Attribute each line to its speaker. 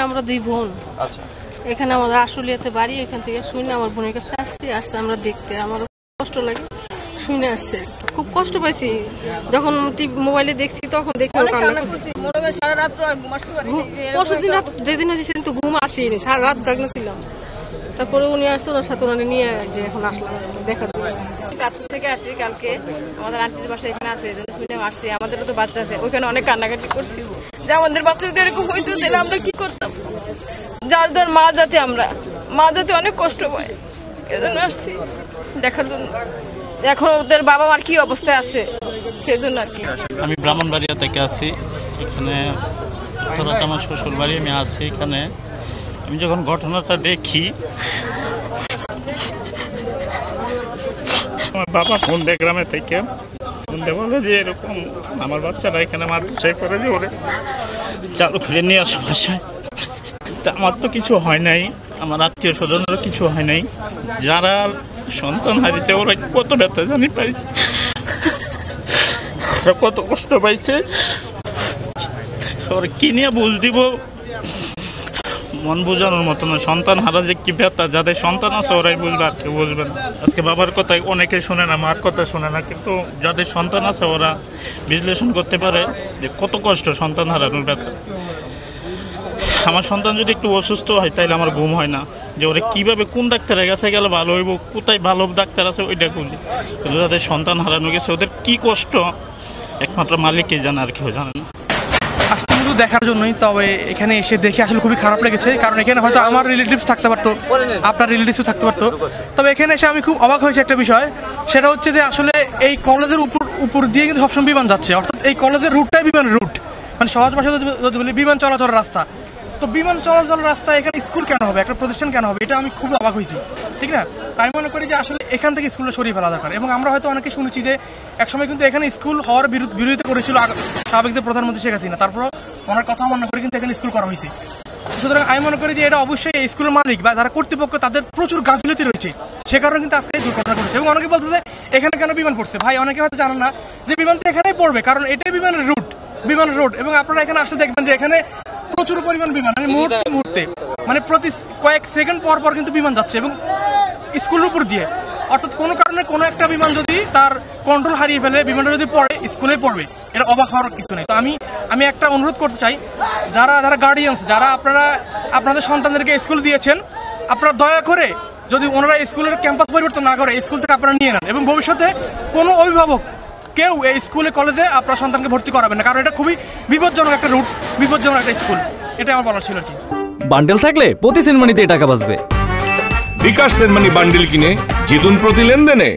Speaker 1: আমরা দুই বোন।
Speaker 2: আচ্ছা,
Speaker 1: এখানে আমাদের আশুলিয়াতে বাড়ি, এখান থেকে শুনে আমার বোনের কাছে আসছি আমরা দেখতে। আমার কষ্ট লাগে, শুনে আসছে, খুব কষ্ট পাইছি। যখন মোবাইলে দেখছি তখন দেখে পরশুদিন রাত যেদিন হয়েছে সেদিন তো ঘুম আসেনি, সারা রাত জাগনা ছিলাম। তারপরে উনি আসছে, ওনার সাথে ওনারে নিয়ে যে এখন আসলাম দেখার জন্য।
Speaker 3: চাঁদপুর থেকে আসছি কালকে, আমাদের আন্টির বাসা এখানে আছে, এই জন্য শুনে আসছি। আমাদেরও তো বাচ্চা আছে, ওইখানে অনেক কান্নাকাটি করছি যে আমাদের বাচ্চাদের এরকম হইতো, তাহলে আমরা কি করতাম। যার যার মা যাতে অনেক কষ্ট পায়, এজন্য আসছি দেখার জন্য। এখন ওদের বাবা মার কি অবস্থায় আছে সেই জন্য আর কি।
Speaker 4: আমি ব্রাহ্মণবাড়িয়া থেকে আসি, এখানে আমার শ্বশুর বাড়ি আমি আছি এখানে। আমি যখন ঘটনাটা দেখি, আমার বাবা ফোন দেয় গ্রামে থেকে, ফোন দিয়ে বলে যে এরকম আমার বাচ্চারা এখানে মাদ্রাসায় করে যে ওরে চালু করে নিয়ে আসা বাসায়। তা আমার তো কিছু হয় নাই, আমার আত্মীয় স্বজনেরও কিছু হয় নাই। যারা সন্তান হারিয়েছে ওরা কত ব্যথা জানি পাইছে, ওরা কত কষ্ট পাইছে, ওরা কি নিয়ে বুঝ দিব মন বোঝানোর মতো না। সন্তান হারা যে কি ব্যথা, যাদের সন্তান আছে ওরাই বুঝবে, আর কেউ বুঝবেন। আজকে বাবার কথা অনেকে শোনে না, মার কথা শোনে না, কিন্তু যাদের সন্তান আছে ওরা বিশ্লেষণ করতে পারে যে কত কষ্ট সন্তান হারানোর ব্যথা। আমার সন্তান যদি একটু অসুস্থ হয় তাইলে আমার ঘুম হয় না, যে ওরা কীভাবে কোন ডাক্তারের কাছে গেলে ভালো হইব, কোথায় ভালো ডাক্তার আছে ওইটা খুঁজি। কিন্তু যাদের সন্তান হারানো গেছে ওদের কি কষ্ট একমাত্র মালিককে জানে, আর কেউ জানে না।
Speaker 5: আসলে শুধু দেখার জন্যই, তবে এখানে এসে দেখে আসলে খুবই খারাপ লেগেছে। কারণ এখানে হয়তো আমার রিলেটিভস থাকতে পারতো, আপনার রিলেটিভসও থাকতে পারতো। তবে এখানে এসে আমি খুব অবাক হয়েছে একটা বিষয়, সেটা হচ্ছে যে আসলে এই কলেজের উপর দিয়ে কিন্তু সবসময় বিমান যাচ্ছে, অর্থাৎ এই কলেজের রুটটাই বিমানের রুট, মানে সহজ ভাষায় যদি বলি বিমান চলাচলের রাস্তা। তো বিমান চলাচলের রাস্তা এখানে স্কুল কেন হবে, একটা প্রতিষ্ঠান কেন হবে, এটা আমি খুব অবাক হয়েছি, ঠিক না? আমি মনে করি যে আসলে এখান থেকে স্কুলটা সরিয়ে ফেলা দরকার। এবং আমরা হয়তো অনেকে শুনেছি যে একসময় কিন্তু এখানে স্কুল হওয়ার বিরোধিতা করেছিল সাবেক যে প্রধানমন্ত্রী শেখ হাসিনা, তারপর ওনার কথা মনে করে কিন্তু এখানে স্কুল করা হয়েছে। সুতরাং আমি মনে করি যে এটা অবশ্যই এই স্কুলের মালিক বা যারা কর্তৃপক্ষ তাদের প্রচুর গাফিলতি রয়েছে, সে কারণে কিন্তু আজকে এই দুর্ঘটনা ঘটেছে। এবং অনেকে বলতে যে এখানে কেন বিমান পড়ছে, ভাই অনেকে হয়তো জানেন না যে বিমান তো এখানেই পড়বে, কারণ এটাই বিমানের রুট। এবং আপনারা এখানে আসলে দেখবেন যে এখানে প্রচুর পরিমাণ বিমান, মানে মুহূর্তে মানে প্রতি কয়েক সেকেন্ড পর কিন্তু বিমান যাচ্ছে এবং স্কুলের উপর দিয়ে। অর্থাৎ কোনো কারণে কোনো একটা বিমান যদি তার কন্ট্রোল হারিয়ে ফেলে, বিমানটা যদি পড়ে স্কুলে পড়বে, এটা অবাক হওয়ার কিছু নেই। তো আমি একটা অনুরোধ করতে চাই, যারা গার্ডিয়ানস, যারা আপনাদের সন্তানদেরকে স্কুল দিয়েছেন, আপনারা দয়া করে যদি ওনারা স্কুলের ক্যাম্পাস পরিবর্তন না করে স্কুল থেকে আপনারা নিয়ে নেন, এবং ভবিষ্যতে কোনো অভিভাবক কেউ এই স্কুলে কলেজে আপনার সন্তানকে ভর্তি করাবেন না, কারণ এটা খুবই বিপজ্জনক একটা রুট, বিপজ্জনক একটা স্কুল। এটা আমার বলার ছিল আর কি।
Speaker 6: বান্ডেল থাকলে প্রতি সেনমানিতে টাকা বাঁচবে।
Speaker 7: বিকাশ সেনমানি বান্ডেল কিনে জিতুন প্রতি লেনদেনে।